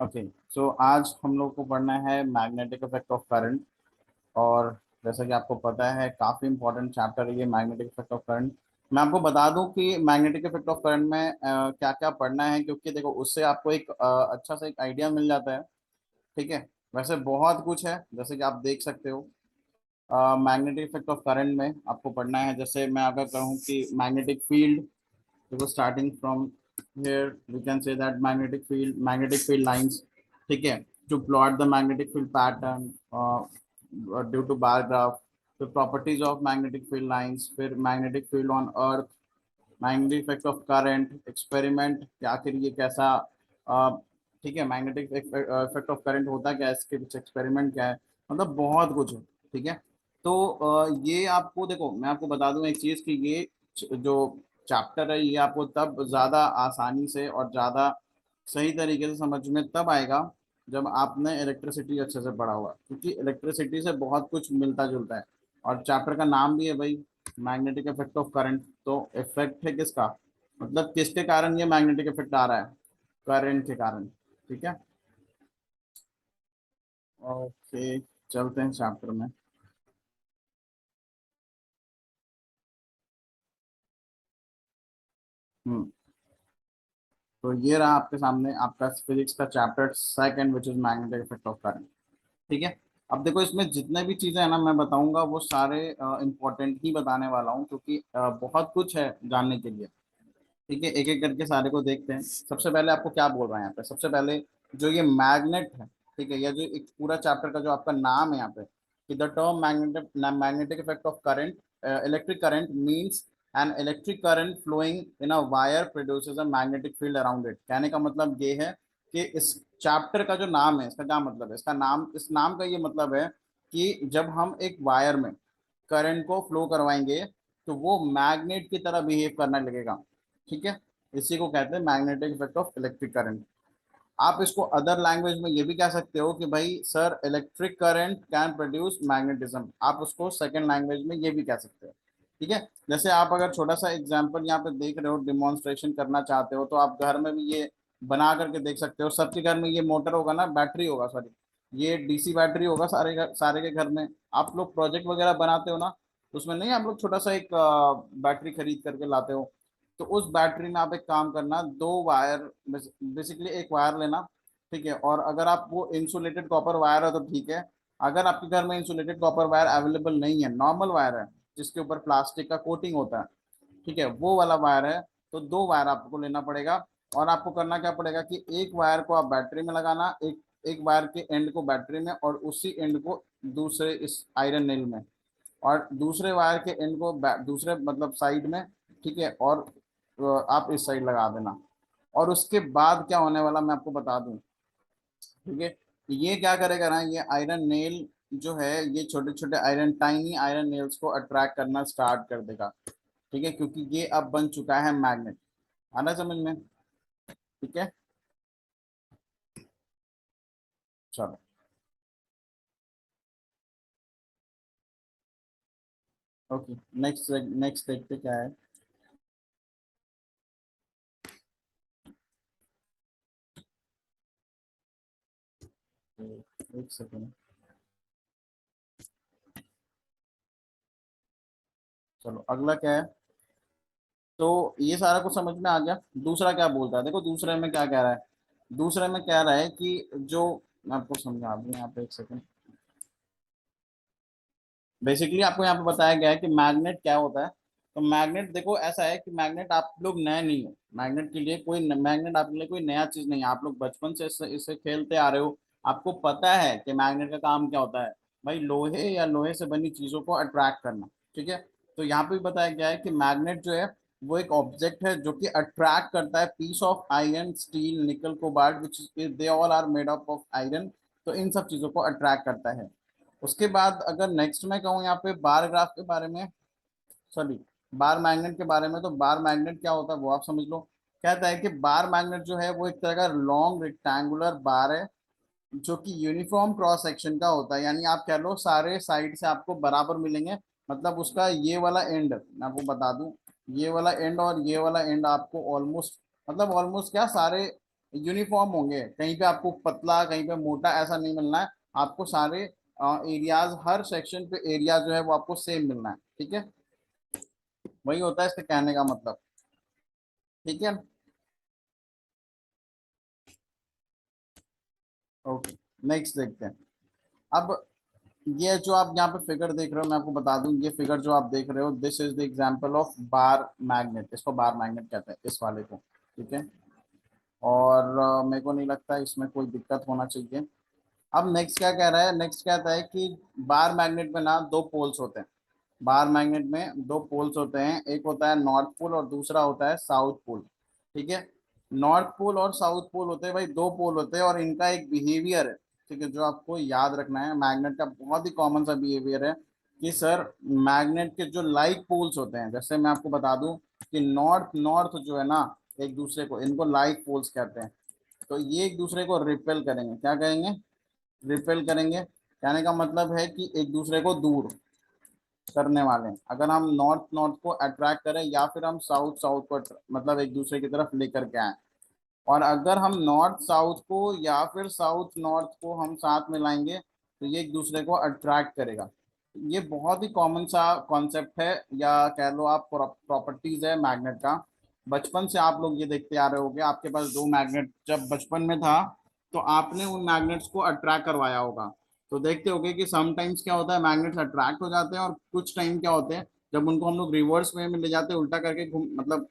Okay. सो आज हम लोग को पढ़ना है मैग्नेटिक इफेक्ट ऑफ करंट। और जैसा कि आपको पता है काफ़ी इंपॉर्टेंट चैप्टर है ये मैग्नेटिक इफेक्ट ऑफ करंट। मैं आपको बता दूं कि मैग्नेटिक इफेक्ट ऑफ करंट में क्या क्या पढ़ना है, क्योंकि देखो उससे आपको एक अच्छा सा एक आइडिया मिल जाता है। ठीक है। वैसे बहुत कुछ है जैसे कि आप देख सकते हो। मैग्नेटिक इफेक्ट ऑफ करंट में आपको पढ़ना है, जैसे मैं अगर कहूँ कि मैग्नेटिक फील्ड, देखो starting from here we can say that magnetic field lines। ठीक है। to plot the magnetic field pattern due to bar graph, the properties of magnetic field lines, फिर magnetic field on earth, magnetic effect of current experiment कि आखिर ये कैसा ठीक है, magnetic effect of current होता क्या है, इसके पीछे एक्सपेरिमेंट क्या है, मतलब बहुत कुछ है। ठीक है। तो ये आपको देखो मैं आपको बता दूं एक चीज कि ये जो चैप्टर है ये आपको तब ज्यादा आसानी से और ज्यादा सही तरीके से समझ में तब आएगा जब आपने इलेक्ट्रिसिटी अच्छे से पढ़ा हुआ, क्योंकि इलेक्ट्रिसिटी से बहुत कुछ मिलता जुलता है। और चैप्टर का नाम भी है भाई मैग्नेटिक इफेक्ट ऑफ करंट। तो इफेक्ट है किसका, मतलब किसके कारण ये मैग्नेटिक इफेक्ट आ रहा है, करंट के कारण। ठीक है। ओके, चलते हैं चैप्टर में। हम्म। तो ये रहा आपके सामने आपका फिजिक्स का chapter second which is magnetic effect of current. ठीक है। अब देखो इसमें जितने भी चीजें हैं ना मैं बताऊंगा वो सारे इंपॉर्टेंट ही बताने वाला हूँ, क्योंकि बहुत कुछ है जानने के लिए। ठीक है, एक एक करके सारे को देखते हैं। सबसे पहले आपको क्या बोल रहा है यहाँ पे, सबसे पहले जो ये मैग्नेट है, ठीक है, या जो एक पूरा चैप्टर का जो आपका नाम है यहाँ पे कि the term magnetic effect of current, electric current means an electric current flowing in a wire produces a magnetic field around it. कहने का मतलब ये है कि इस चैप्टर का जो नाम है इसका क्या मतलब है, इसका नाम, इस नाम का ये मतलब है कि जब हम एक वायर में करंट को फ्लो करवाएंगे तो वो मैग्नेट की तरह बिहेव करने लगेगा। ठीक है। इसी को कहते हैं magnetic effect of electric current. आप इसको अदर लैंग्वेज में ये भी कह सकते हो कि भाई sir electric current can produce magnetism, आप उसको सेकंड लैंग्वेज में ये भी कह सकते हो। ठीक है। जैसे आप अगर छोटा सा एग्जांपल यहाँ पे देख रहे हो, डिमॉन्स्ट्रेशन करना चाहते हो, तो आप घर में भी ये बना करके देख सकते हो। सबके घर में ये मोटर होगा ना, बैटरी होगा, सॉरी ये डीसी बैटरी होगा सारे के घर में। आप लोग प्रोजेक्ट वगैरह बनाते हो ना, तो उसमें नहीं आप लोग छोटा सा एक बैटरी खरीद करके लाते हो। तो उस बैटरी में आप एक काम करना, दो वायर, बेसिकली एक वायर लेना। ठीक है। और अगर आप वो इंसुलेटेड कॉपर वायर है तो ठीक है। अगर आपके घर में इंसुलेटेड कॉपर वायर अवेलेबल नहीं है, नॉर्मल वायर है जिसके ऊपर प्लास्टिक का कोटिंग होता है, ठीक है, वो वाला वायर है, तो दो वायर आपको लेना पड़ेगा। और आपको करना क्या पड़ेगा कि एक वायर को आप बैटरी में लगाना, एक एक वायर के एंड को बैटरी में, और उसी एंड को दूसरे इस आयरन नेल में, और दूसरे वायर के एंड को दूसरे मतलब साइड में। ठीक है। और आप इस साइड लगा देना। और उसके बाद क्या होने वाला मैं आपको बता दूं। ठीक है। ये क्या करेगा ना, ये आयरन नेल जो है ये छोटे छोटे आयरन, टाइनी आयरन नेल्स को अट्रैक्ट करना स्टार्ट कर देगा। ठीक है, क्योंकि ये अब बन चुका है मैग्नेट। आना समझ में। ठीक है। चलो। ओके, नेक्स्ट नेक्स्ट देखते क्या है। एक सेकेंड। चलो अगला क्या है। तो ये सारा कुछ समझ में आ गया। दूसरा क्या बोलता है, देखो दूसरे में क्या कह रहा है। दूसरे में कह रहा है कि जो, मैं आपको समझा दूं यहाँ पे, एक सेकंड। बेसिकली आपको यहाँ पे बताया गया है कि मैग्नेट क्या होता है। तो मैग्नेट देखो ऐसा है कि मैग्नेट आप लोग नए नहीं हो, मैग्नेट के लिए कोई मैग्नेट आपके लिए कोई नया चीज नहीं है, आप लोग बचपन से इससे खेलते आ रहे हो। आपको पता है कि मैग्नेट का काम क्या होता है, भाई लोहे या लोहे से बनी चीजों को अट्रैक्ट करना। ठीक है। तो यहाँ पे भी बताया गया है कि मैग्नेट जो है वो एक ऑब्जेक्ट है जो कि अट्रैक्ट करता है piece of iron, steel, nickel, cobalt which they all are made up of iron. तो इन सब चीजों को अट्रैक्ट करता है। उसके बाद अगर नेक्स्ट में कहूँ यहाँ पे बार ग्राफ के बारे में, सॉरी बार मैग्नेट के बारे में, तो बार मैग्नेट क्या होता है वो आप समझ लो। कहता है कि बार मैग्नेट जो है वो एक तरह का लॉन्ग रेक्टेंगुलर बार है जो कि यूनिफॉर्म क्रॉस सेक्शन का होता है, यानी आप कह लो सारे साइड से आपको बराबर मिलेंगे। मतलब उसका ये वाला एंड मैं आपको बता दूं, ये वाला एंड और ये वाला एंड आपको ऑलमोस्ट, मतलब ऑलमोस्ट क्या, सारे यूनिफॉर्म होंगे, कहीं पे आपको पतला कहीं पे मोटा ऐसा नहीं मिलना है। आपको सारे एरियाज, हर सेक्शन पे एरिया जो है वो आपको सेम मिलना है, ठीक है। वही होता है इसके कहने का मतलब, ठीक है। ओके, नेक्स्ट देखते हैं। अब ये जो आप यहाँ पे फिगर देख रहे हो, मैं आपको बता दूं, ये फिगर जो आप देख रहे हो, this is the example of bar magnet. इसको बार मैग्नेट कहते हैं, इस वाले को, ठीक है। और मेरे को नहीं लगता इसमें कोई दिक्कत होना चाहिए। अब नेक्स्ट क्या कह रहा है, नेक्स्ट कहता है कि बार मैग्नेट में ना दो पोल्स होते हैं। बार मैग्नेट में दो पोल्स होते हैं, एक होता है नॉर्थ पोल और दूसरा होता है साउथ पोल, ठीक है। नॉर्थ पोल और साउथ पोल होते हैं भाई, दो पोल होते हैं, और इनका एक बिहेवियर है, ठीक है, जो आपको याद रखना है। मैग्नेट का बहुत ही कॉमन सा बिहेवियर है कि सर, मैग्नेट के जो लाइक पोल्स होते हैं, जैसे मैं आपको बता दूं कि नॉर्थ नॉर्थ जो है ना, एक दूसरे को, इनको लाइक पोल्स कहते हैं। तो ये एक दूसरे को रिपेल करेंगे, क्या कहेंगे, रिपेल करेंगे। कहने का मतलब है कि एक दूसरे को दूर करने वाले हैं। अगर हम नॉर्थ नॉर्थ को अट्रैक्ट करें या फिर हम साउथ साउथ को मतलब एक दूसरे की तरफ लेकर के आए, और अगर हम नॉर्थ साउथ को या फिर साउथ नॉर्थ को हम साथ में लाएंगे तो ये एक दूसरे को अट्रैक्ट करेगा। ये बहुत ही कॉमन सा कॉन्सेप्ट है, या कह लो आप प्रॉपर्टीज है मैग्नेट का। बचपन से आप लोग ये देखते आ रहे होगे, आपके पास दो मैग्नेट जब बचपन में था, तो आपने उन मैग्नेट्स को अट्रैक्ट करवाया होगा। तो देखते होगे कि समटाइम्स क्या होता है, मैग्नेट्स अट्रैक्ट हो जाते हैं, और कुछ टाइम क्या होते हैं, जब उनको हम लोग रिवर्स वे में ले जाते हैं, उल्टा करके मतलब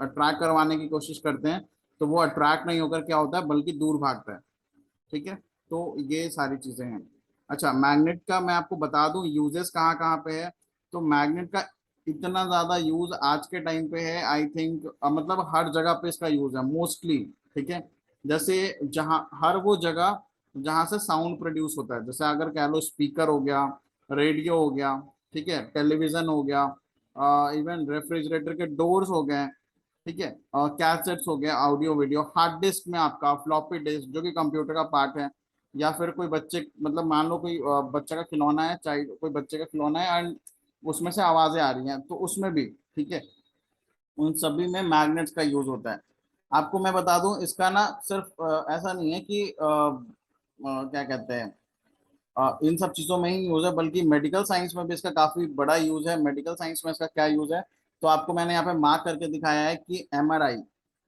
अट्रैक्ट करवाने की कोशिश करते हैं, तो वो अट्रैक्ट नहीं होकर क्या होता है, बल्कि दूर भागता है, ठीक है। तो ये सारी चीजें हैं। अच्छा, मैग्नेट का मैं आपको बता दूं यूजेस कहाँ कहाँ पे है। तो मैग्नेट का इतना ज्यादा यूज आज के टाइम पे है, आई थिंक मतलब हर जगह पे इसका यूज है मोस्टली, ठीक है। जैसे जहाँ, हर वो जगह जहाँ से साउंड प्रोड्यूस होता है, जैसे अगर कह लो स्पीकर हो गया, रेडियो हो गया, ठीक है, टेलीविजन हो गया, इवन रेफ्रिजरेटर के डोर्स हो गए, ठीक है, कैसेट्स हो गया, ऑडियो वीडियो, हार्ड डिस्क में आपका फ्लॉपी डिस्क जो कि कंप्यूटर का पार्ट है, या फिर कोई बच्चे मतलब मान लो कोई बच्चा का खिलौना है, चाइल्ड कोई बच्चे का खिलौना है, एंड उसमें से आवाजें आ रही हैं, तो उसमें भी, ठीक है, उन सभी में मैग्नेट्स का यूज होता है। आपको मैं बता दूं, इसका ना सिर्फ ऐसा नहीं है कि क्या कहते हैं, इन सब चीजों में ही यूज है, बल्कि मेडिकल साइंस में भी इसका काफी बड़ा यूज है। मेडिकल साइंस में इसका क्या यूज है, तो आपको मैंने यहाँ पे मार्क करके दिखाया है कि एमआरआई,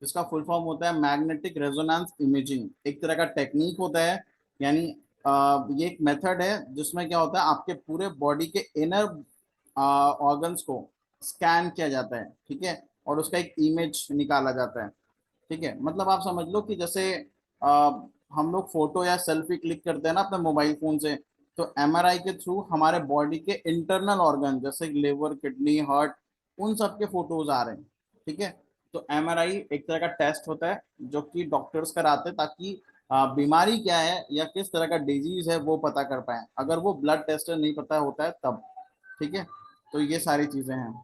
जिसका फुल फॉर्म होता है मैग्नेटिक रेजोनेंस इमेजिंग, एक तरह का टेक्निक होता है। यानी ये एक मेथड है जिसमें क्या होता है, आपके पूरे बॉडी के इनर ऑर्गन्स को स्कैन किया जाता है, ठीक है, और उसका एक इमेज निकाला जाता है, ठीक है। मतलब आप समझ लो कि जैसे आ, हम लोग फोटो या सेल्फी क्लिक करते हैं ना अपने मोबाइल फोन से, तो एमआरआई के थ्रू हमारे बॉडी के इंटरनल ऑर्गन जैसे लिवर, किडनी, हार्ट, उन सब के फोटोज आ रहे हैं, ठीक है। तो एमआरआई एक तरह का टेस्ट होता है जो कि डॉक्टर्स कराते हैं, ताकि बीमारी क्या है या किस तरह का डिजीज है वो पता कर पाए, अगर वो ब्लड टेस्ट नहीं पता होता है तब, ठीक है। तो ये सारी चीजें हैं।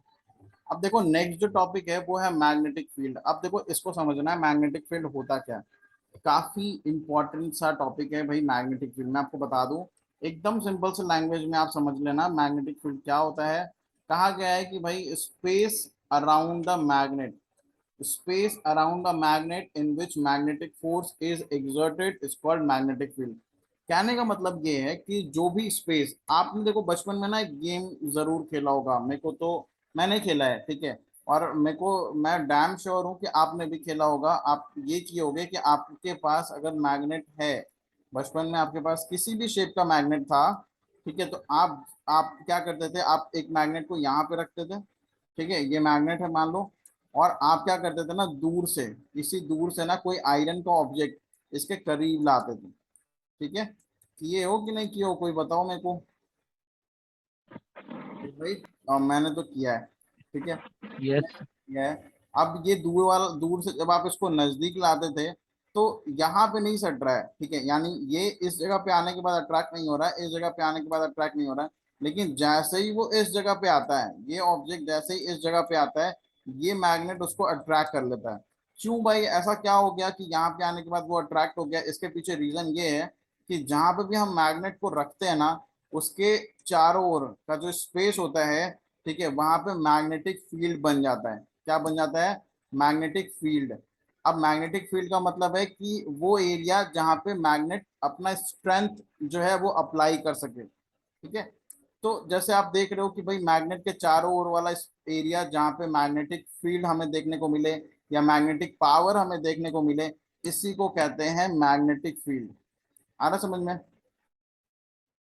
अब देखो नेक्स्ट जो टॉपिक है वो है मैग्नेटिक फील्ड। अब देखो इसको समझना है, मैग्नेटिक फील्ड होता क्या है। काफी इंपॉर्टेंट सा टॉपिक है भाई मैग्नेटिक फील्ड। मैं आपको बता दूं, एकदम सिंपल से लैंग्वेज में आप समझ लेना मैग्नेटिक फील्ड क्या होता है। कहा गया है कि भाई space around the magnet, space around a magnet in which magnetic force is exerted is called magnetic field। कहने का मतलब ये है कि जो भी स्पेस, आपने देखो बचपन में ना एक गेम जरूर खेला होगा, मेरे को तो मैंने खेला है, ठीक है, और मेरे को, मैं डैम श्योर हूँ कि आपने भी खेला होगा। आप ये किए होगे कि आपके पास अगर मैग्नेट है, बचपन में आपके पास किसी भी शेप का मैग्नेट था, ठीक है, तो आप क्या करते थे, आप एक मैग्नेट को यहाँ पे रखते थे, ठीक है, ये मैग्नेट है मान लो, और आप क्या करते थे ना, दूर से, किसी दूर से ना कोई आयरन का ऑब्जेक्ट इसके करीब लाते थे, ठीक है। किए हो कि नहीं किए हो, कोई बताओ मेरे को। तो भाई मैंने तो किया है, ठीक है, यस। किया है। अब ये दूर वाला, दूर से जब आप इसको नजदीक लाते थे, तो यहाँ पे नहीं सट रहा है, ठीक है, यानी ये इस जगह पे आने के बाद अट्रैक्ट नहीं हो रहा है, इस जगह पे आने के बाद अट्रैक्ट नहीं हो रहा है, लेकिन जैसे ही वो इस जगह पे आता है, ये ऑब्जेक्ट जैसे ही इस जगह पे आता है, ये मैग्नेट उसको अट्रैक्ट कर लेता है। क्यों भाई, ऐसा क्या हो गया कि यहाँ पे आने के बाद वो अट्रैक्ट हो गया, इसके पीछे रीजन ये है कि जहां पे भी हम मैग्नेट को रखते हैं ना, उसके चारों ओर का जो स्पेस होता है, ठीक है, वहां पे मैग्नेटिक फील्ड बन जाता है। क्या बन जाता है, मैग्नेटिक फील्ड। अब मैग्नेटिक फील्ड का मतलब है कि वो एरिया जहां पे मैग्नेट अपना स्ट्रेंथ जो है वो अप्लाई कर सके, ठीक है। तो जैसे आप देख रहे हो कि भाई मैग्नेट के चारों ओर वाला एरिया जहाँ पे मैग्नेटिक फील्ड हमें देखने को मिले या मैग्नेटिक पावर हमें देखने को मिले, इसी को कहते हैं मैग्नेटिक फील्ड। आ रहा समझ में?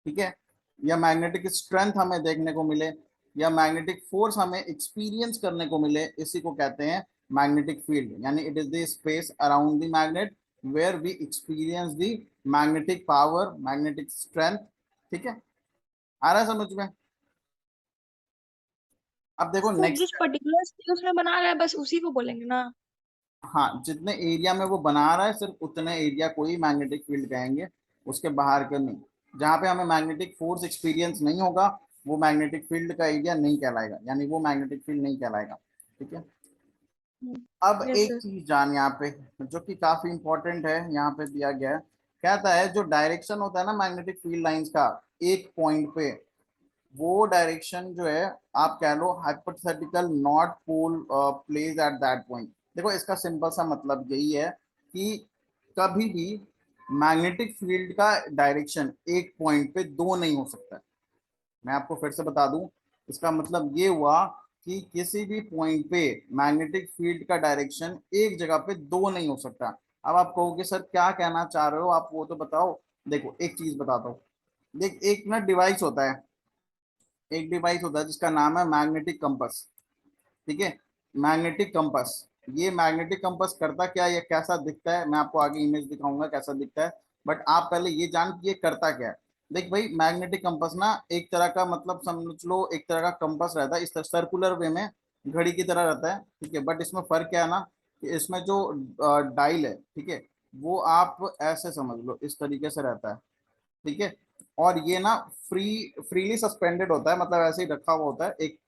ठीक है। या मैग्नेटिक स्ट्रेंथ हमें देखने को मिले या मैग्नेटिक फोर्स हमें एक्सपीरियंस करने को मिले, इसी को कहते हैं मैग्नेटिक फील्ड। यानी it is the space around the magnet where we experience the magnetic power, magnetic strength. ठीक है, आ रहा है समझ में? अब देखो तो जिस नेक्स्ट। पर्टिकुलर स्पेस में बना रहा है बस उसी को बोलेंगे ना? हाँ, जितने एरिया में वो बना रहा है सिर्फ उतने एरिया को ही मैग्नेटिक फील्ड कहेंगे, उसके बाहर के नहीं। जहाँ पे हमें मैग्नेटिक फोर्स एक्सपीरियंस नहीं होगा वो मैग्नेटिक फील्ड का एरिया नहीं कहलाएगा, यानी वो मैग्नेटिक फील्ड नहीं कहलाएगा। ठीक है। अब यस एक सर। चीज जान यहाँ पे, जो कि काफी इंपॉर्टेंट है, यहाँ पे दिया गया है। कहता है जो डायरेक्शन होता है ना मैग्नेटिक फील्ड लाइंस का एक पॉइंट पे, वो डायरेक्शन जो है आप कह लो hypothetical north pole place at that point. देखो इसका सिंपल सा मतलब यही है कि कभी भी मैग्नेटिक फील्ड का डायरेक्शन एक पॉइंट पे दो नहीं हो सकता। मैं आपको फिर से बता दूं, इसका मतलब ये हुआ कि किसी भी पॉइंट पे मैग्नेटिक फील्ड का डायरेक्शन एक जगह पे दो नहीं हो सकता। अब आप कहोगे सर क्या कहना चाह रहे हो आप, वो तो बताओ। देखो एक चीज बताता हूँ। देख एक ना डिवाइस होता है, एक डिवाइस होता है जिसका नाम है मैग्नेटिक कंपस। ठीक है, मैग्नेटिक कंपस। ये मैग्नेटिक कंपस करता क्या है या कैसा दिखता है, मैं आपको आगे इमेज दिखाऊंगा कैसा दिखता है। बट आप पहले ये जान कि ये करता क्या है। देख भाई मैग्नेटिक कंपस ना एक तरह का, मतलब समझ लो एक तरह का कंपस रहता है, इस तरह सर्कुलर वे में घड़ी की तरह रहता है। ठीक है, बट इसमें फर्क क्या है ना कि इसमें जो डायल है, ठीक है, वो आप ऐसे समझ लो इस तरीके से रहता है। ठीक है, और ये ना फ्रीली सस्पेंडेड होता है, मतलब ऐसे ही रखा हुआ होता है एक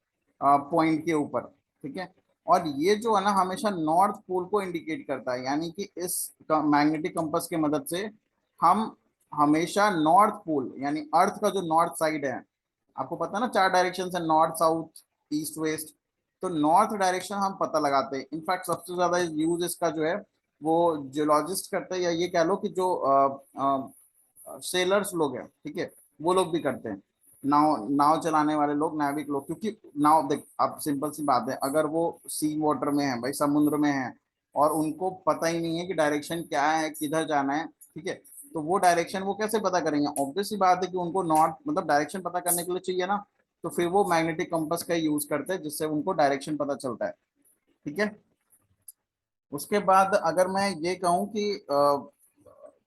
पॉइंट के ऊपर। ठीक है, और ये जो है ना हमेशा नॉर्थ पोल को इंडिकेट करता है, यानी कि इस मैग्नेटिक कंपास की मदद से हम हमेशा नॉर्थ पोल यानी अर्थ का जो नॉर्थ साइड है, आपको पता है ना चार डायरेक्शन है, नॉर्थ साउथ ईस्ट वेस्ट, तो नॉर्थ डायरेक्शन हम पता लगाते हैं। इनफैक्ट सबसे ज्यादा यूज इसका जो है वो जियोलॉजिस्ट करते हैं, या ये कह लो कि जो सेलर्स लोग हैं, ठीक है, वो लोग भी करते हैं। नाव नाव चलाने वाले लोग, नाविक लोग, क्योंकि नाव देख अब सिंपल सी बात है, अगर वो सी वाटर में है भाई, समुद्र में है, और उनको पता ही नहीं है कि डायरेक्शन क्या है, किधर जाना है, ठीक है, तो वो डायरेक्शन वो कैसे पता करेंगे? ऑब्वियस सी बात है कि उनको नॉर्थ मतलब डायरेक्शन पता करने के लिए चाहिए ना, तो फिर वो मैग्नेटिक कंपास का यूज करते हैं जिससे उनको डायरेक्शन पता चलता है। ठीक है, उसके बाद अगर मैं ये कहूँ कि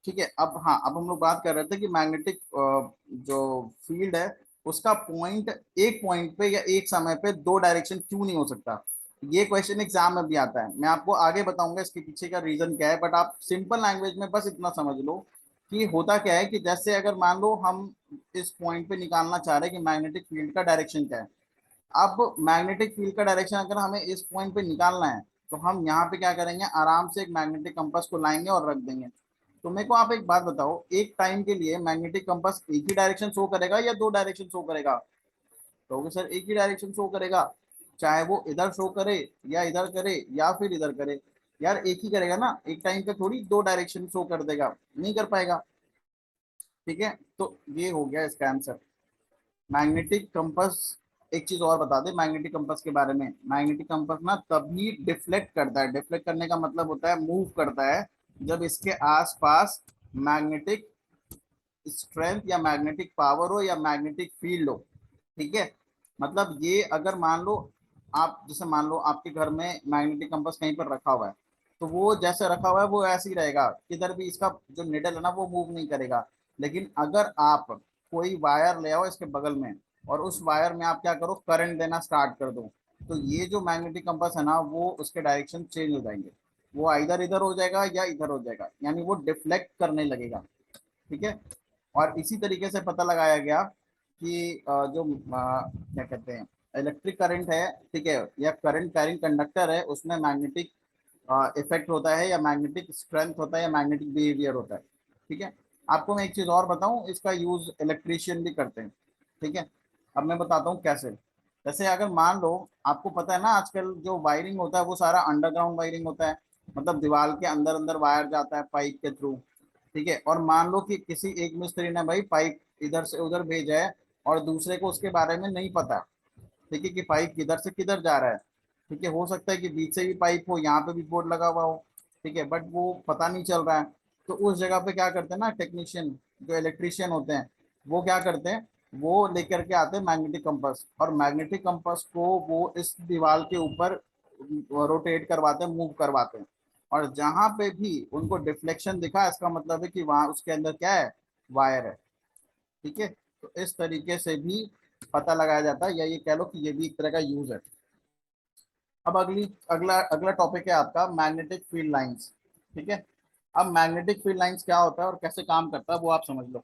ठीक है, अब हाँ, अब हम लोग बात कर रहे थे कि मैग्नेटिक जो फील्ड है उसका पॉइंट, एक पॉइंट पे या एक समय पे दो डायरेक्शन क्यों नहीं हो सकता। ये क्वेश्चन एग्जाम में भी आता है, मैं आपको आगे बताऊंगा इसके पीछे का रीजन क्या है, बट आप सिंपल लैंग्वेज में बस इतना समझ लो कि होता क्या है कि जैसे अगर मान लो हम इस पॉइंट पे निकालना चाह रहे हैं कि मैग्नेटिक फील्ड का डायरेक्शन क्या है। अब मैग्नेटिक फील्ड का डायरेक्शन अगर हमें इस पॉइंट पे निकालना है, तो हम यहाँ पे क्या करेंगे, आराम से एक मैग्नेटिक कंपास को लाएंगे और रख देंगे। तो मेरे को आप एक बात बताओ, एक टाइम के लिए मैग्नेटिक कंपास एक ही डायरेक्शन शो करेगा या दो डायरेक्शन शो करेगा? तो सर एक ही डायरेक्शन शो करेगा, चाहे वो इधर शो करे या इधर करे या फिर इधर करे। यार एक ही करेगा ना, एक टाइम पे थोड़ी दो डायरेक्शन शो कर देगा, नहीं कर पाएगा। ठीक है, तो ये हो गया इसका आंसर, मैग्नेटिक कंपास। एक चीज और बता दे मैग्नेटिक कंपास के बारे में, मैग्नेटिक कंपास ना तभी डिफ्लेक्ट करता है, डिफ्लेक्ट करने का मतलब होता है मूव करता है, जब इसके आसपास मैग्नेटिक स्ट्रेंथ या मैग्नेटिक पावर हो या मैग्नेटिक फील्ड हो। ठीक है, मतलब ये अगर मान लो आप, जैसे मान लो आपके घर में मैग्नेटिक कंपास कहीं पर रखा हुआ है, तो वो जैसे रखा हुआ है वो ऐसे ही रहेगा, किधर भी इसका जो निडल है ना वो मूव नहीं करेगा। लेकिन अगर आप कोई वायर ले आओ इसके बगल में, और उस वायर में आप क्या करो, करंट देना स्टार्ट कर दो, तो ये जो मैग्नेटिक कंपास है ना वो उसके डायरेक्शन चेंज हो जाएंगे, वो इधर इधर हो जाएगा या इधर हो जाएगा, यानी वो डिफ्लेक्ट करने लगेगा। ठीक है, और इसी तरीके से पता लगाया गया कि जो क्या कहते हैं इलेक्ट्रिक करंट है, ठीक है, या करंट कैरिंग कंडक्टर है, उसमें मैग्नेटिक इफेक्ट होता है या मैग्नेटिक स्ट्रेंथ होता है या मैग्नेटिक बिहेवियर होता है। ठीक है, आपको मैं एक चीज और बताऊं, इसका यूज इलेक्ट्रिशियन भी करते हैं। ठीक है, अब मैं बताता हूँ कैसे। जैसे अगर मान लो, आपको पता है ना आजकल जो वायरिंग होता है वो सारा अंडरग्राउंड वायरिंग होता है, मतलब दीवार के अंदर अंदर वायर जाता है पाइप के थ्रू। ठीक है, और मान लो कि किसी एक मिस्त्री ने भाई पाइप इधर से उधर भेजा है और दूसरे को उसके बारे में नहीं पता, ठीक है, कि पाइप किधर से किधर जा रहा है। ठीक है, हो सकता है कि बीच से भी पाइप हो, यहाँ पे भी बोर्ड लगा हुआ हो, ठीक है, बट वो पता नहीं चल रहा है। तो उस जगह पे क्या करते हैं ना, टेक्नीशियन जो इलेक्ट्रिशियन होते हैं वो क्या करते हैं, वो लेकर के आते हैं मैग्नेटिक कंपास, और मैग्नेटिक कंपास को वो इस दीवार के ऊपर रोटेट करवाते हैं, मूव करवाते हैं, और जहां पे भी उनको डिफ्लेक्शन दिखा, इसका मतलब है कि वहां उसके अंदर क्या है, वायर है। ठीक है, तो इस तरीके से भी पता लगाया जाता है, या ये कह लो कि ये भी एक तरह का यूज है। अब अगला अगला टॉपिक है आपका मैग्नेटिक फील्ड लाइंस। ठीक है, अब मैग्नेटिक फील्ड लाइंस क्या होता है और कैसे काम करता है वो आप समझ लो।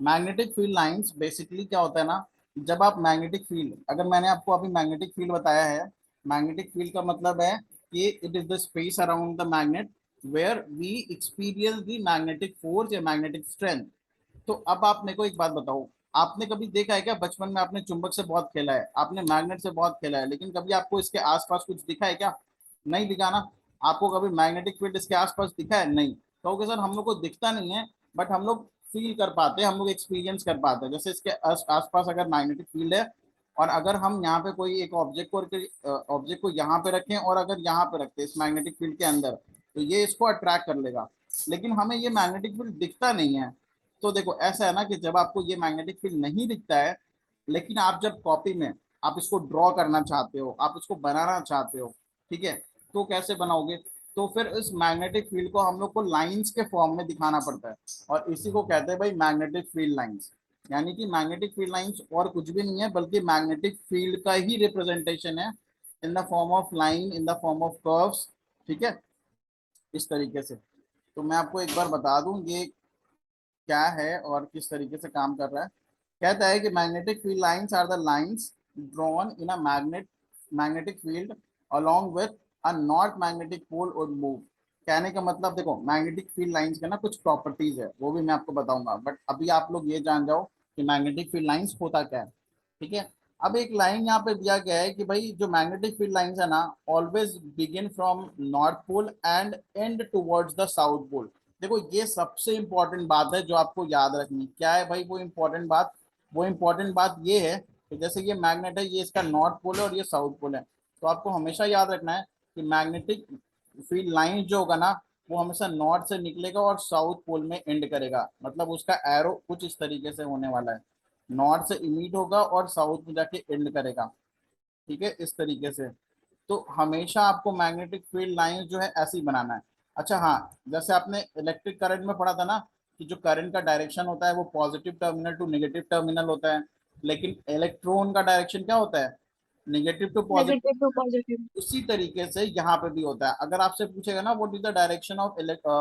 मैग्नेटिक फील्ड लाइंस बेसिकली क्या होता है ना, जब आप मैग्नेटिक फील्ड, अगर मैंने आपको अभी मैग्नेटिक फील्ड बताया है, मैग्नेटिक फील्ड का मतलब है कि it is the space around the magnet where we experience the magnetic force या मैग्नेटिक स्ट्रेंथ। तो अब आप मेरे को एक बात बताओ, आपने कभी देखा है क्या, बचपन में आपने चुंबक से बहुत खेला है, आपने मैग्नेट से बहुत खेला है, लेकिन कभी आपको इसके आसपास कुछ दिखा है क्या? नहीं दिखा ना। आपको कभी मैग्नेटिक फील्ड इसके आसपास दिखा है? नहीं। कहोगे सर हम लोग को दिखता नहीं है, बट हम लोग फील कर पाते हैं, हम लोग एक्सपीरियंस कर पाते हैं। जैसे इसके आसपास अगर मैग्नेटिक फील्ड है, और अगर हम यहाँ पे कोई एक ऑब्जेक्ट को यहाँ पे रखें और अगर यहाँ पे रखते हैं इस मैग्नेटिक फील्ड के अंदर, तो ये इसको अट्रैक्ट कर लेगा, लेकिन हमें ये मैग्नेटिक फील्ड दिखता नहीं है। तो देखो ऐसा है ना कि जब आपको ये मैग्नेटिक फील्ड नहीं दिखता है, लेकिन आप जब कॉपी में आप इसको ड्रॉ करना चाहते हो, आप इसको बनाना चाहते हो, ठीक है, तो कैसे बनाओगे? तो फिर इस मैग्नेटिक फील्ड को हम लोग को लाइंस के फॉर्म में दिखाना पड़ता है, और इसी को कहते हैं भाई मैग्नेटिक फील्ड लाइंस। यानी कि मैग्नेटिक फील्ड लाइंस और कुछ भी नहीं है, बल्कि मैग्नेटिक फील्ड का ही रिप्रेजेंटेशन है, in the form of line, in the form of curves. ठीक है, इस तरीके से। तो मैं आपको एक बार बता दूं ये क्या है और किस तरीके से काम कर रहा है। कहता है कि magnetic field lines are the lines drawn in a magnetic field along with a north magnetic pole और मूव। कहने का मतलब देखो, मैग्नेटिक फील्ड लाइंस के ना कुछ प्रॉपर्टीज है, वो भी मैं आपको बताऊंगा, बट अभी आप लोग ये जान जाओ कि मैग्नेटिक फील्ड लाइंस होता क्या है। ठीक है, अब एक लाइन यहाँ पे दिया गया है कि भाई जो मैग्नेटिक फील्ड लाइंस है ना, always begin from north pole and and towards the south pole. देखो ये सबसे इंपॉर्टेंट बात है जो आपको याद रखनी, क्या है भाई वो इंपॉर्टेंट बात? वो इंपॉर्टेंट बात ये है कि जैसे ये मैग्नेट है, ये इसका नॉर्थ पोल है और ये साउथ पोल है, तो आपको हमेशा याद रखना है कि मैग्नेटिक फील्ड लाइन जो होगा ना, वो हमेशा नॉर्थ से निकलेगा और साउथ पोल में एंड करेगा, मतलब उसका एरो कुछ इस तरीके से होने वाला है, नॉर्थ से इमिट होगा और साउथ में जाके एंड करेगा। ठीक है, इस तरीके से। तो हमेशा आपको मैग्नेटिक फील्ड लाइन जो है ऐसे ही बनाना है। अच्छा हाँ, जैसे आपने इलेक्ट्रिक करंट में पढ़ा था ना, कि जो करंट का डायरेक्शन होता है वो positive terminal to negative terminal होता है, लेकिन इलेक्ट्रॉन का डायरेक्शन क्या होता है, negative to positive. Negative to positive. उसी तरीके से यहाँ पे भी होता है। अगर आपसे पूछेगा ना what is the direction of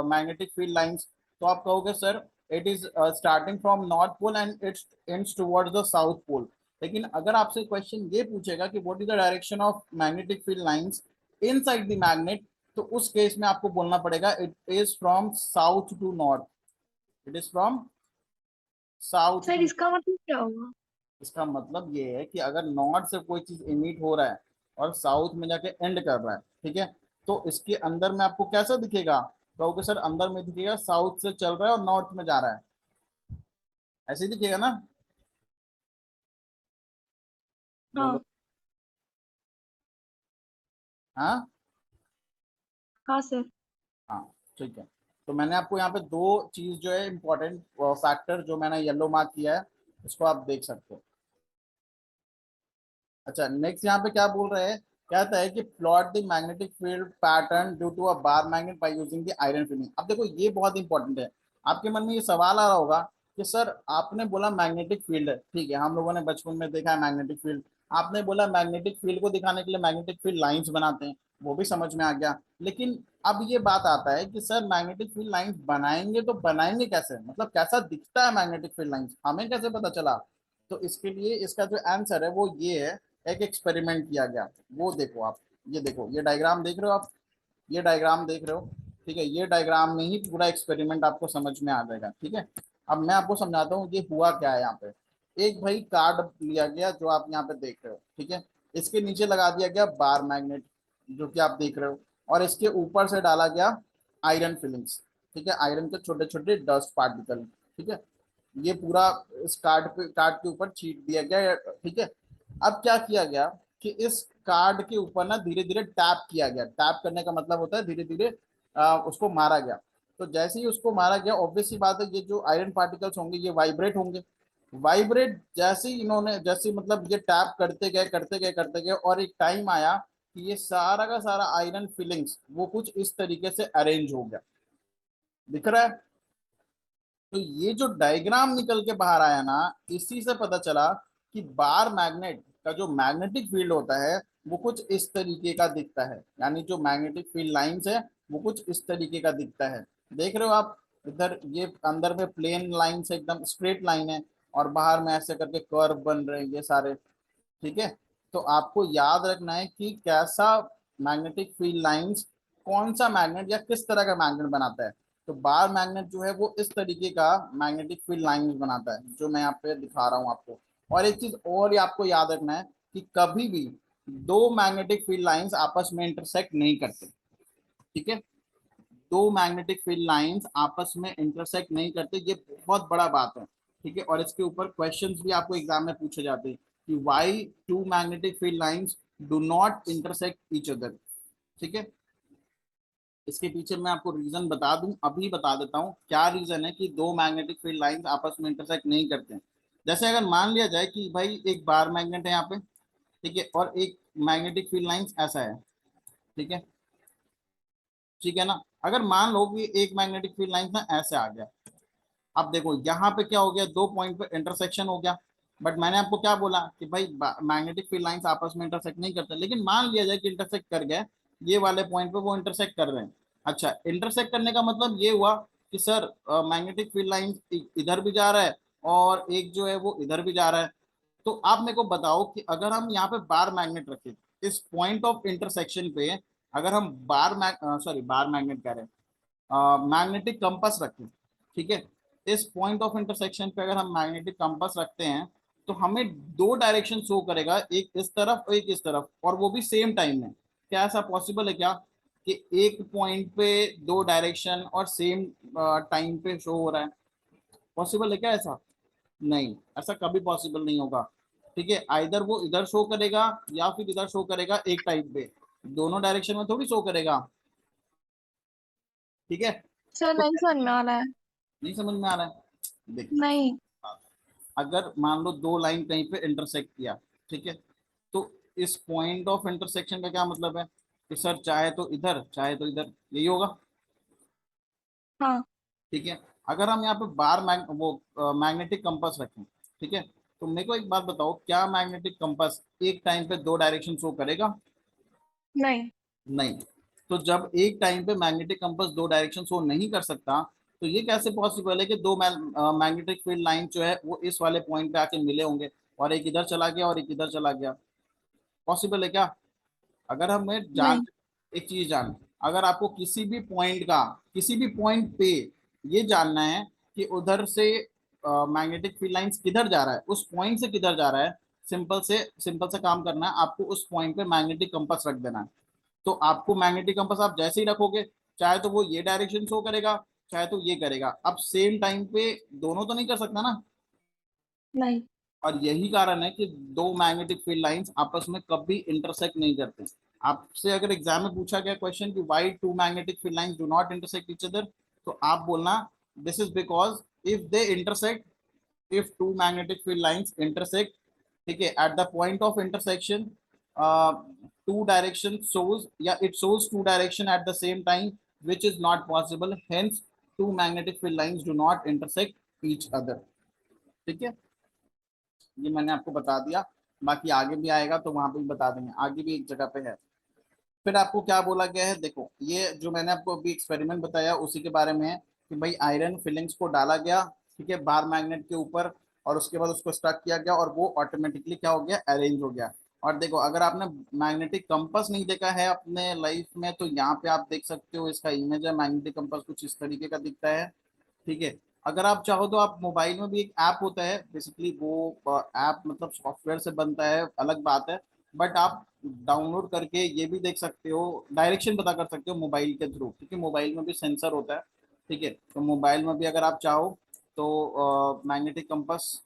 magnetic field lines, तो आप कहोगे sir it is starting from north pole and it's ends towards the south pole. लेकिन अगर आपसे क्वेश्चन ये पूछेगा कि what is the direction of magnetic field lines inside the magnet, तो उस केस में आपको बोलना पड़ेगा it is from south to north, it is from south sir to. इसका मतलब क्या होगा? इसका मतलब ये है कि अगर नॉर्थ से कोई चीज इमिट हो रहा है और साउथ में जाके एंड कर रहा है, ठीक है, तो इसके अंदर में आपको कैसा दिखेगा? कहोगे सर अंदर में दिखेगा साउथ से चल रहा है और नॉर्थ में जा रहा है, ऐसे ही दिखेगा ना? बोलो। हाँ। हाँ। हाँ सर। हाँ, ठीक है। तो मैंने आपको यहाँ पे दो चीज जो है इंपॉर्टेंट फैक्टर जो मैंने येलो मार्क किया है, उसको आप देख सकते हो। अच्छा, नेक्स्ट यहाँ पे क्या बोल रहे हैं, कहता है कि plot the magnetic field pattern due to a bar magnet by using the iron filings. अब देखो ये बहुत इंपॉर्टेंट है, आपके मन में ये सवाल आ रहा होगा कि सर आपने बोला मैग्नेटिक फील्ड है, ठीक है, हम लोगों ने बचपन में देखा है मैग्नेटिक फील्ड, आपने बोला मैग्नेटिक फील्ड को दिखाने के लिए मैग्नेटिक फील्ड लाइंस बनाते हैं, वो भी समझ में आ गया, लेकिन अब ये बात आता है कि सर मैग्नेटिक फील्ड लाइंस बनाएंगे तो बनाएंगे कैसे, मतलब कैसा दिखता है मैग्नेटिक फील्ड लाइंस, हमें कैसे पता चला? तो इसके लिए इसका जो आंसर है वो ये है, एक एक्सपेरिमेंट किया गया। वो देखो आप, ये देखो, ये डायग्राम देख रहे हो आप, ये डायग्राम देख रहे हो, ठीक है, ये डायग्राम में ही पूरा एक्सपेरिमेंट आपको समझ में आ जाएगा। ठीक है, अब मैं आपको समझाता हूँ ये हुआ क्या है। यहाँ पे एक भाई कार्ड लिया गया जो आप यहाँ पे देख रहे हो, ठीक है, इसके नीचे लगा दिया गया बार मैग्नेट जो कि आप देख रहे हो, और इसके ऊपर से डाला गया आयरन फिलिंग्स, ठीक है, आयरन के छोटे छोटे डस्ट पार्टिकल, ठीक है, ये पूरा इस कार्ड के ऊपर छीट दिया गया, ठीक है। अब क्या किया गया कि इस कार्ड के ऊपर ना धीरे धीरे टैप किया गया, टैप करने का मतलब होता है धीरे धीरे उसको मारा गया। तो जैसे ही उसको मारा गया, ऑब्वियस सी बात है ये जो आयरन पार्टिकल्स होंगे ये वाइब्रेट होंगे। वाइब्रेट जैसे ही इन्होंने, जैसे मतलब ये टैप करते गए करते गए करते गए, और एक टाइम आया कि ये सारा का सारा आयरन फिलिंग्स वो कुछ इस तरीके से अरेंज हो गया, दिख रहा है। तो ये जो डायग्राम निकल के बाहर आया ना, इसी से पता चला कि बार मैग्नेट का जो मैग्नेटिक फील्ड होता है वो कुछ इस तरीके का दिखता है, यानी जो मैग्नेटिक फील्ड लाइंस है वो कुछ इस तरीके का दिखता है। देख रहे हो आप, इधर ये अंदर में प्लेन लाइन से एकदम स्ट्रेट लाइन है, और बाहर में ऐसे करके कर्व बन रहे हैं ये सारे, ठीक है। तो आपको याद रखना है कि कैसा मैग्नेटिक फील्ड लाइंस कौन सा मैग्नेट या किस तरह का मैग्नेट बनाता है। तो बार मैग्नेट जो है वो इस तरीके का मैग्नेटिक फील्ड लाइंस बनाता है जो मैं यहाँ पे दिखा रहा हूँ आपको। और एक चीज और ये आपको याद रखना है कि कभी भी दो मैग्नेटिक फील्ड लाइंस आपस में इंटरसेक्ट नहीं करते, ठीक है। दो मैग्नेटिक फील्ड लाइंस आपस में इंटरसेक्ट नहीं करते, ये बहुत बड़ा बात है, ठीक है। और इसके ऊपर क्वेश्चंस भी आपको एग्जाम में पूछे जाते हैं कि why two magnetic field lines do not intersect each other, ठीक है। इसके पीछे मैं आपको रीजन बता दूं, अभी बता देता हूं क्या रीजन है कि दो मैग्नेटिक फील्ड लाइंस आपस में इंटरसेक्ट नहीं करते हैं। जैसे अगर मान लिया जाए कि भाई एक बार मैग्नेट है यहाँ पे, ठीक है, और एक मैग्नेटिक फील्ड लाइंस ऐसा है, ठीक है, ठीक है ना। अगर मान लो कि एक मैग्नेटिक फील्ड लाइंस ना ऐसे आ गया, अब देखो यहाँ पे क्या हो गया, दो पॉइंट पे इंटरसेक्शन हो गया। बट मैंने आपको क्या बोला कि भाई मैग्नेटिक फील्ड लाइंस आपस में इंटरसेक्ट नहीं करते, लेकिन मान लिया जाए कि इंटरसेक्ट कर गए, ये वाले पॉइंट पे वो इंटरसेक्ट कर रहे हैं। अच्छा, इंटरसेक्ट करने का मतलब ये हुआ कि सर मैग्नेटिक फील्ड लाइन इधर भी जा रहा है और एक जो है वो इधर भी जा रहा है। तो आप मेरे को बताओ कि अगर हम यहाँ पे बार मैग्नेट रखें इस पॉइंट ऑफ इंटरसेक्शन पे, अगर हम बार मैग्नेट कह रहे हैं, मैग्नेटिक कंपास रखें, ठीक है, इस पॉइंट ऑफ इंटरसेक्शन पे अगर हम मैग्नेटिक कंपास रखते हैं तो हमें दो डायरेक्शन शो करेगा, एक इस तरफ और एक इस तरफ, और वो भी सेम टाइम में। क्या ऐसा पॉसिबल है क्या कि एक पॉइंट पे दो डायरेक्शन और सेम टाइम पे शो हो रहा है? पॉसिबल है क्या ऐसा? नहीं, ऐसा कभी पॉसिबल नहीं होगा, ठीक है। आइदर वो इधर शो करेगा या फिर इधर शो करेगा एक टाइम पे, दोनों डायरेक्शन में थोड़ी शो करेगा, ठीक है। सर तो नहीं समझ में आ रहा है। नहीं समझ में आ रहा है, देखिए, नहीं। अगर मान लो दो लाइन कहीं पे इंटरसेक्ट किया, ठीक है, तो इस पॉइंट ऑफ इंटरसेक्शन का क्या मतलब है कि सर चाहे तो इधर चाहे तो इधर, यही होगा, हाँ। ठीक है। अगर हम यहाँ पे बार मैग्नेटिक कंपास रखें, ठीक है, तो मेरे को एक बात बताओ, क्या मैग्नेटिक कंपास एक टाइम पे दो डायरेक्शन शो करेगा? नहीं। नहीं। तो जब एक टाइम पे मैग्नेटिक कंपास दो डायरेक्शन शो नहीं कर सकता, तो ये कैसे पॉसिबल है कि दो मैग्नेटिक फील्ड लाइन जो है वो इस वाले पॉइंट पे आके मिले होंगे और एक इधर चला गया और एक इधर चला गया? पॉसिबल है क्या? अगर हमें जान, नहीं। एक चीज जान, अगर आपको किसी भी पॉइंट पे ये जानना है कि उधर से मैग्नेटिक फील्ड लाइंस किधर जा रहा है, उस पॉइंट से किधर जा रहा है, सिंपल से काम करना है, आपको उस पॉइंट पे मैग्नेटिक कंपास रख देना है। तो आपको मैग्नेटिक कंपास आप जैसे ही रखोगे, चाहे तो वो ये डायरेक्शन शो करेगा चाहे तो ये करेगा, अब सेम टाइम पे दोनों तो नहीं कर सकता ना। नहीं। और यही कारण है कि दो मैग्नेटिक फील्ड लाइंस आपस में कभी इंटरसेक्ट नहीं करते। आपसे अगर एग्जाम में पूछा गया क्वेश्चन कि why two magnetic field lines do not intersect each other, तो आप बोलना this is because if they intersect, if two magnetic field lines intersect, ठीक है, at the point of intersection, uh, two direction shows, yeah, it shows two direction at the same time, which is not possible, hence two magnetic field lines do not intersect each other, ठीक है। ये मैंने आपको बता दिया, बाकी आगे भी आएगा तो वहां पे भी बता देंगे, आगे भी एक जगह पे है। फिर आपको क्या बोला गया है, देखो ये जो मैंने आपको अभी एक्सपेरिमेंट बताया उसी के बारे में है कि भाई आयरन फिलिंग्स को डाला गया, ठीक है, बार मैग्नेट के ऊपर, और उसके बाद उसको स्टक किया गया और वो ऑटोमेटिकली क्या हो गया, अरेंज हो गया। और देखो अगर आपने मैग्नेटिक कंपास नहीं देखा है अपने लाइफ में तो यहाँ पे आप देख सकते हो, इसका इमेज है, मैग्नेटिक कंपास कुछ इस तरीके का दिखता है, ठीक है। अगर आप चाहो तो आप मोबाइल में भी एक ऐप होता है, बेसिकली वो ऐप मतलब सॉफ्टवेयर से बनता है, अलग बात है, बट आप डाउनलोड करके ये भी देख सकते हो, डायरेक्शन पता कर सकते हो मोबाइल के थ्रू, क्योंकि मोबाइल में भी सेंसर होता है। ठीक है, तो मोबाइल में भी अगर आप चाहो तो मैग्नेटिक कंपास,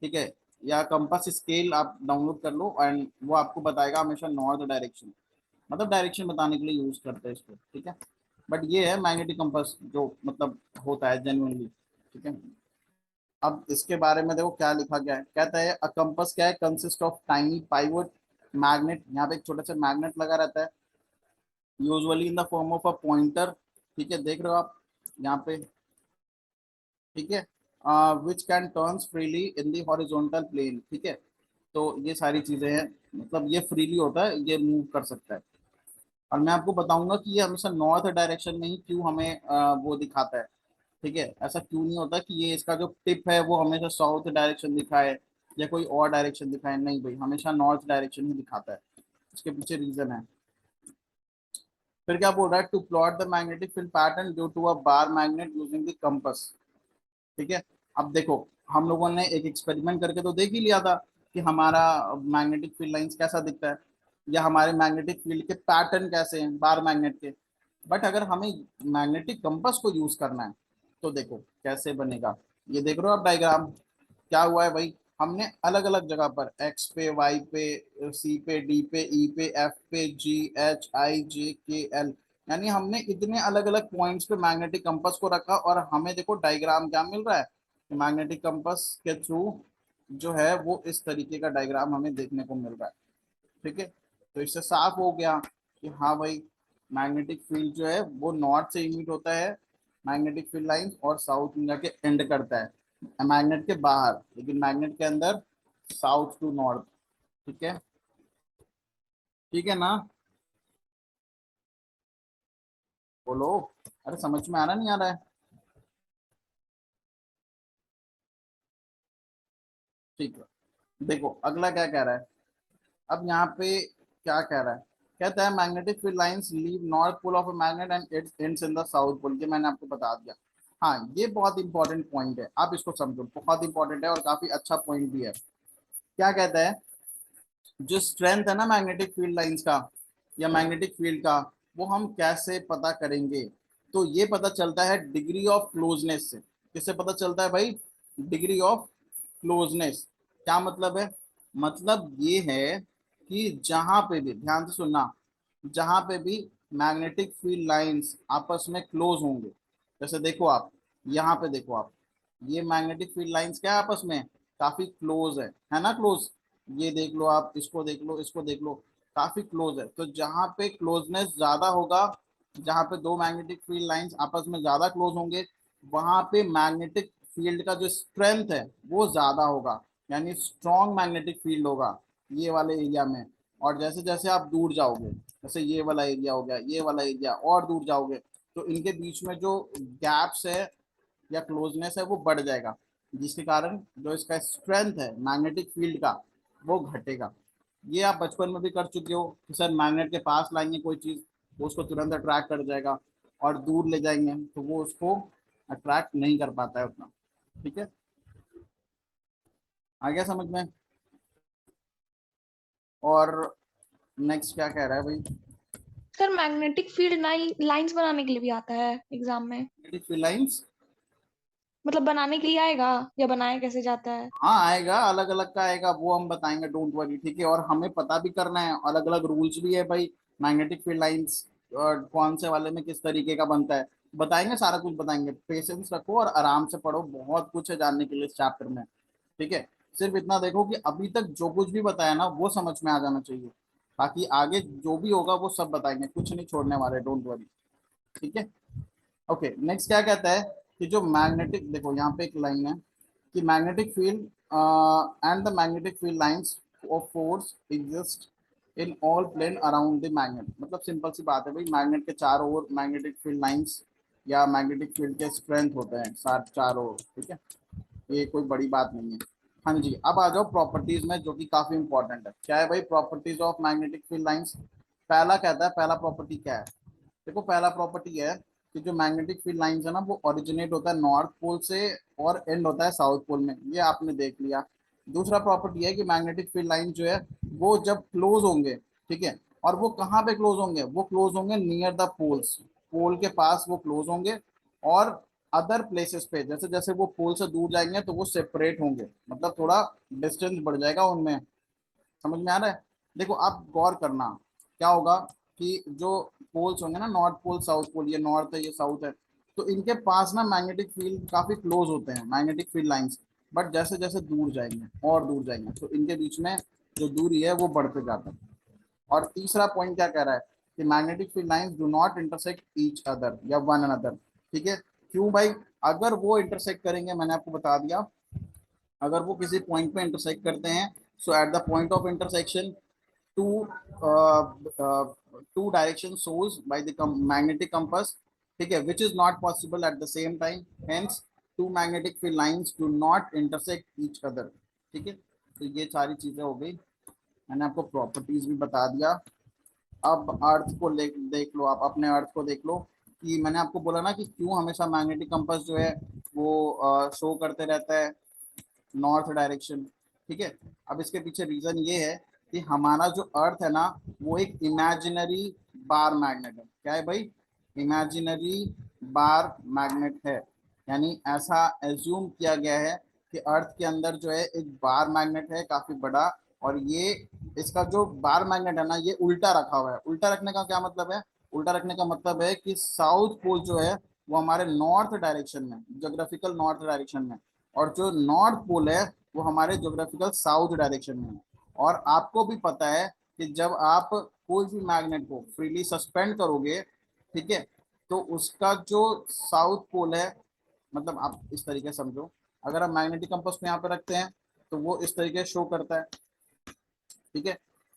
ठीक है, या कंपास स्केल आप डाउनलोड कर लो एंड वो आपको बताएगा हमेशा नॉर्थ डायरेक्शन, मतलब डायरेक्शन बताने के लिए यूज करते हैं इसको। ठीक है, बट ये है मैग्नेटिक कंपास जो मतलब होता है जेन्युइनली। ठीक है, अब इसके बारे में देखो क्या लिखा गया है, कहता है अ कंपास क्या है, consist of tiny pivot magnet, यहाँ पे एक छोटा सा मैग्नेट लगा रहता है, usually in the form of a pointer. ठीक है, देख रहे हो आप यहाँ पे। ठीक है, which can turns freely in the horizontal plane. ठीक है, तो ये सारी चीजें हैं, मतलब ये फ्रीली होता है, ये मूव कर सकता है। और मैं आपको बताऊंगा कि ये हमेशा नॉर्थ डायरेक्शन में ही क्यों हमें वो दिखाता है। ठीक है, ऐसा क्यों नहीं होता कि ये इसका जो टिप है वो हमेशा साउथ डायरेक्शन दिखाए या कोई और डायरेक्शन दिखाए, नहीं भाई, हमेशा नॉर्थ डायरेक्शन ही दिखाता है। इसके पीछे रीजन है। फिर क्या बोल रहा है, to plot the magnetic field pattern due to a bar magnet using the compass. ठीक है, अब देखो, हम लोगों ने एक एक्सपेरिमेंट करके तो देख ही लिया था कि हमारा मैग्नेटिक फील्ड लाइंस कैसा दिखता है, या हमारे मैग्नेटिक फील्ड के पैटर्न कैसे हैं बार मैग्नेट के। बट अगर हमें मैग्नेटिक कंपास को यूज करना है तो देखो कैसे बनेगा। ये देख रहे हो आप डायग्राम, क्या हुआ है भाई, हमने अलग अलग जगह पर एक्स पे, वाई पे, सी पे, डी पे, ई पे, एफ पे, जी, एच, आई, जे, के, एल, यानी हमने इतने अलग अलग पॉइंट्स पे मैग्नेटिक कंपास को रखा, और हमें देखो डायग्राम क्या मिल रहा है, मैग्नेटिक कंपास के थ्रू जो है वो इस तरीके का डायग्राम हमें देखने को मिल रहा है। ठीक है, तो इससे साफ हो गया कि हाँ भाई, मैग्नेटिक फील्ड जो है वो नॉर्थ से इमिट होता है, मैग्नेटिक फील्ड लाइन, और साउथ में जाके एंड करता है मैग्नेट के बाहर, लेकिन मैग्नेट के अंदर साउथ टू नॉर्थ। ठीक है, ठीक है ना, बोलो, अरे समझ में आ रहा नहीं आ रहा है? ठीक है, देखो अगला क्या कह रहा है। अब यहाँ पे क्या कह रहा है, कहता है magnetic field lines leave north pole of a magnet and it's ends in the south pole, ये मैंने आपको बता दिया। हाँ, ये बहुत इंपॉर्टेंट पॉइंट है, आप इसको समझो, बहुत इंपॉर्टेंट है और काफी अच्छा पॉइंट भी है। क्या कहता है, जो स्ट्रेंथ है ना मैग्नेटिक फील्ड लाइंस का या मैग्नेटिक फील्ड का, वो हम कैसे पता करेंगे, तो ये पता चलता है डिग्री ऑफ क्लोजनेस से। किससे पता चलता है भाई, डिग्री ऑफ क्लोजनेस। क्या मतलब है, मतलब ये है कि जहां पे भी, ध्यान से सुनना, जहां पे भी मैग्नेटिक फील्ड लाइंस आपस में क्लोज होंगे, जैसे देखो आप, यहाँ पे देखो आप, ये मैग्नेटिक फील्ड लाइंस क्या है आपस में, काफी क्लोज है ना, क्लोज। ये देख लो आप, इसको देख लो, इसको देख लो, काफी क्लोज है। तो जहां पे क्लोजनेस ज्यादा होगा, जहां पे दो मैग्नेटिक फील्ड लाइंस आपस में ज्यादा क्लोज होंगे, वहां पे मैग्नेटिक फील्ड का जो स्ट्रेंथ है वो ज्यादा होगा, यानी स्ट्रॉन्ग मैग्नेटिक फील्ड होगा ये वाले एरिया में। और जैसे जैसे आप दूर जाओगे, जैसे ये वाला एरिया हो गया, ये वाला एरिया, और दूर जाओगे, तो इनके बीच में जो गैप्स है या क्लोजनेस है वो बढ़ जाएगा, जिसके कारण जो इसका स्ट्रेंथ है मैग्नेटिक फील्ड का वो घटेगा। ये आप बचपन में भी कर चुके हो कि सर मैग्नेट के पास लाएंगे कोई चीज, वो उसको तुरंत अट्रैक्ट कर जाएगा, और दूर ले जाएंगे तो वो उसको अट्रैक्ट नहीं कर पाता है उतना। ठीक है, आ गया समझ में? और नेक्स्ट क्या कह रहा है भाई, सर मैग्नेटिक फील्ड लाइंस बनाने के लिए भी आता है एग्जाम में, मैग्नेटिक फील्ड लाइंस, मतलब बनाने के लिए आएगा या बनाया कैसे जाता है? हाँ आएगा, अलग अलग का आएगा, वो हम बताएंगे, डोंट वरी। ठीक है, और हमें पता भी करना है, अलग अलग रूल्स भी है भाई, मैग्नेटिक फील्ड लाइंस कौन से वाले में किस तरीके का बनता है, बताएंगे, सारा कुछ बताएंगे। पेशेंस रखो और आराम से पढ़ो, बहुत कुछ है जानने के लिए इस चैप्टर में। ठीक है, सिर्फ इतना देखो कि अभी तक जो कुछ भी बताया ना वो समझ में आ जाना चाहिए, बाकी आगे जो भी होगा वो सब बताएंगे, कुछ नहीं छोड़ने वाले, डोंट वरी। ठीक है, ओके, नेक्स्ट क्या कहता है कि जो मैग्नेटिक, देखो यहाँ पे एक लाइन है कि magnetic field and the magnetic field lines of force exist in all plane around the magnet, मतलब सिंपल सी बात है भाई, मैग्नेट के चारों ओर मैग्नेटिक फील्ड लाइंस या मैग्नेटिक फील्ड के स्ट्रेंथ होते हैं साथ चारों ओर। ठीक है, ये कोई बड़ी बात नहीं है। हाँ जी, अब आ जाओ प्रॉपर्टीज में, जो कि काफी इंपॉर्टेंट है। क्या है भाई properties of magnetic field lines, पहला कहता है, पहला प्रॉपर्टी क्या है, देखो पहला प्रॉपर्टी है कि जो मैग्नेटिक फील्ड लाइंस है ना वो ओरिजिनेट होता है नॉर्थ पोल से और एंड होता है साउथ पोल में, ये आपने देख लिया। दूसरा प्रॉपर्टी है कि मैग्नेटिक फील्ड लाइन जो है वो जब क्लोज होंगे, ठीक है, और वो कहाँ पे क्लोज होंगे, वो क्लोज होंगे नियर द पोल्स, पोल के पास वो क्लोज होंगे। और अदर प्लेसेस पे जैसे जैसे वो पोल से दूर जाएंगे तो वो सेपरेट होंगे, मतलब थोड़ा डिस्टेंस बढ़ जाएगा उनमें। समझ में आ रहा है? देखो आप गौर करना, क्या होगा कि जो पोल्स होंगे ना, नॉर्थ पोल साउथ पोल, ये नॉर्थ है ये साउथ है, तो इनके पास ना मैग्नेटिक फील्ड काफी क्लोज होते हैं, मैग्नेटिक फील्ड लाइंस। बट जैसे जैसे दूर जाएंगे और दूर जाएंगे तो इनके बीच में जो दूरी है वो बढ़ते जाता है। और तीसरा पॉइंट क्या कह रहा है कि magnetic field lines do not intersect each other या वन अनदर। ठीक है, क्यों भाई? अगर वो इंटरसेक्ट करेंगे, मैंने आपको बता दिया, अगर वो किसी पॉइंट पे इंटरसेक्ट करते हैं, so at the point of intersection two two direction source by the magnetic compass, ठीक है, which is not possible at the same time, hence two magnetic field lines do not intersect each other. ठीक है, तो ये सारी चीजें हो गई, मैंने आपको प्रॉपर्टीज भी बता दिया। अब अर्थ को देख लो, आप अपने अर्थ को देख लो कि मैंने आपको बोला ना कि क्यों हमेशा मैग्नेटिक कंपास जो है वो शो करते रहता है नॉर्थ डायरेक्शन। ठीक है, अब इसके पीछे रीजन ये है कि हमारा जो अर्थ है ना वो एक इमेजिनरी बार मैग्नेट है। क्या है भाई? इमेजिनरी बार मैग्नेट है। यानी ऐसा एज्यूम किया गया है कि अर्थ के अंदर जो है एक बार मैग्नेट है काफी बड़ा, और ये इसका जो बार मैग्नेट है ना ये उल्टा रखा हुआ है। उल्टा रखने का क्या मतलब है? उल्टा रखने का मतलब है कि साउथ पोल जो है वो हमारे नॉर्थ डायरेक्शन में, जोग्राफिकल नॉर्थ डायरेक्शन में, और जो नॉर्थ पोल है वो हमारे ज्योग्राफिकल साउथ डायरेक्शन में है। और आपको भी पता है कि जब आप कोई भी मैग्नेट को फ्रीली सस्पेंड करोगे, ठीक है, तो उसका जो साउथ पोल है, मतलब आप इस तरीके से समझो, अगर हम मैग्नेटिक कंपास को यहाँ पे रखते हैं तो वो इस तरीके शो करता है। ठीक है,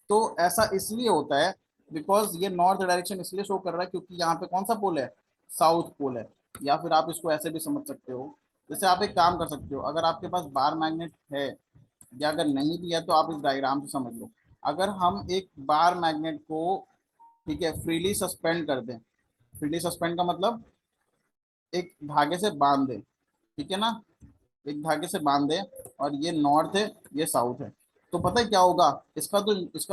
तो ऐसा इसलिए होता है बिकॉज ये नॉर्थ डायरेक्शन इसलिए शो कर रहा है क्योंकि यहाँ पे कौन सा पोल है? साउथ पोल है। या फिर आप इसको ऐसे भी समझ सकते हो, जैसे आप एक काम कर सकते हो, अगर आपके पास बार मैग्नेट है या अगर नहीं भी है तो आप इस डायग्राम से समझ लो। अगर हम एक बार मैग्नेट को, ठीक है, फ्रीली सस्पेंड कर दें, फ्रीली सस्पेंड का मतलब एक धागे से बांध दें, ठीक है ना, एक धागे से बांध दें, और ये नॉर्थ है ये साउथ है, तो पता है क्या होगा? इसका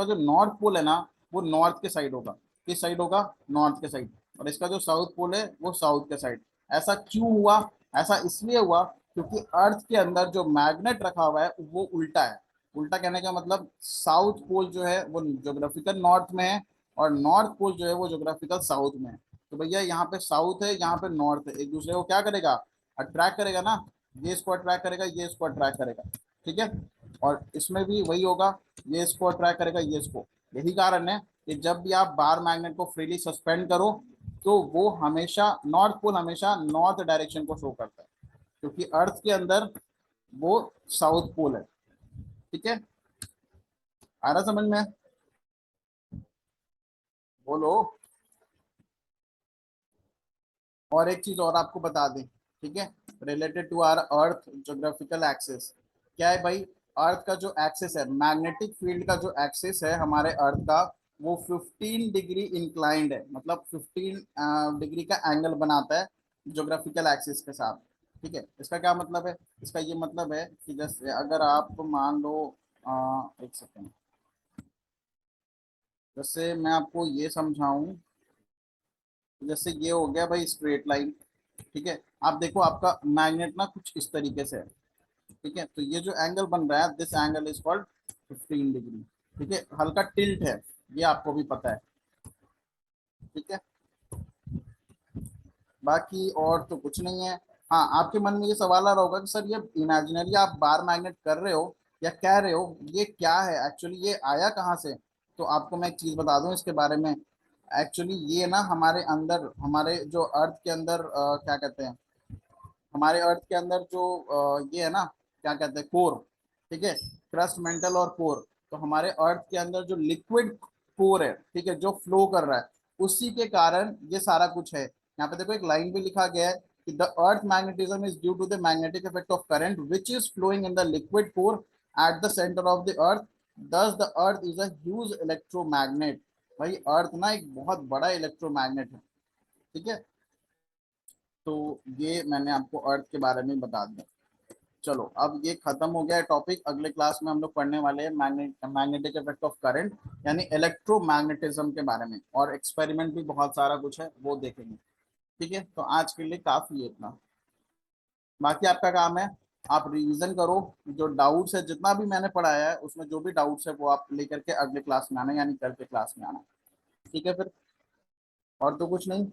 जो नॉर्थ पोल है ना वो नॉर्थ के साइड होगा। किस साइड होगा? नॉर्थ के साइड। और इसका जो साउथ पोल है वो साउथ के साइड। ऐसा क्यों हुआ? ऐसा इसलिए हुआ क्योंकि अर्थ के अंदर जो मैग्नेट रखा हुआ है वो उल्टा है। उल्टा कहने का मतलब साउथ पोल जो है वो ज्योग्राफिकल नॉर्थ में है, और नॉर्थ पोल जो है वो ज्योग्राफिकल साउथ में है। तो भैया यहाँ पे साउथ है यहाँ पे नॉर्थ है, एक दूसरे को क्या करेगा? अट्रैक्ट करेगा ना, ये इसको अट्रैक्ट करेगा ये इसको अट्रैक्ट करेगा। ठीक है, और इसमें भी वही होगा, ये इसको अट्रैक्ट करेगा ये इसको। यही कारण है कि जब भी आप बार मैग्नेट को फ्रीली सस्पेंड करो तो वो हमेशा नॉर्थ पोल हमेशा नॉर्थ डायरेक्शन को शो करता है, क्योंकि अर्थ के अंदर वो साउथ पोल है। ठीक है, आ रहा समझ में? बोलो। और एक चीज और आपको बता दें, ठीक है, related to our earth geographical axis. क्या है भाई? अर्थ का जो एक्सिस है, मैग्नेटिक फील्ड का जो एक्सिस है हमारे अर्थ का, वो 15 डिग्री इंक्लाइंड है, मतलब 15 डिग्री का एंगल बनाता है ज्योग्राफिकल एक्सिस के साथ। ठीक है, इसका क्या मतलब है? इसका ये मतलब है कि जैसे अगर आप मान लो, एक सेकेंड, जैसे मैं आपको ये समझाऊं, जैसे ये हो गया भाई स्ट्रेट लाइन। ठीक है, आप देखो आपका मैग्नेट ना कुछ इस तरीके से है। ठीक है, तो ये जो एंगल बन रहा है this angle is called 15 degree. ठीक है, हल्का टिल्ट है, ये आपको भी पता है। ठीक है, बाकी और तो कुछ नहीं है। हाँ, आपके मन में ये सवाल आ रहा होगा कि सर ये इमेजिनरी आप बार मैग्नेट कर रहे हो या कह रहे हो, ये क्या है एक्चुअली, ये आया कहाँ से? तो आपको मैं एक चीज बता दूं इसके बारे में। एक्चुअली ये ना हमारे अंदर, हमारे जो अर्थ के अंदर क्या कहते हैं, हमारे अर्थ के अंदर जो ये है ना, क्या कहते हैं, कोर। ठीक है, क्रस्ट मेंटल और कोर। तो हमारे अर्थ के अंदर जो लिक्विड कोर है, ठीक है, जो फ्लो कर रहा है, उसी के कारण ये सारा कुछ है। यहाँ पे देखो एक लाइन भी लिखा गया है कि the earth magnetism is due to the magnetic effect of current which is flowing in the liquid core at the centre of the earth, thus the earth is a huge electromagnet. भाई earth ना एक बहुत बड़ा electromagnet है। ठीक है, तो ये मैंने आपको अर्थ के बारे में बता दिया। चलो अब ये खत्म हो गया है टॉपिक। अगले क्लास में हम लोग पढ़ने वाले हैं मैग्नेटिक इफेक्ट ऑफ करंट, यानी इलेक्ट्रोमैग्नेटिज्म के बारे में, और एक्सपेरिमेंट भी बहुत सारा कुछ है वो देखेंगे। ठीक है, तो आज के लिए काफी है इतना। बाकी आपका काम है, आप रिवीजन करो, जो डाउट्स है जितना भी मैंने पढ़ाया है उसमें जो भी डाउट्स है वो आप लेकर के अगले क्लास में आना, यानी कल के क्लास में आना। ठीक है फिर, और तो कुछ नहीं।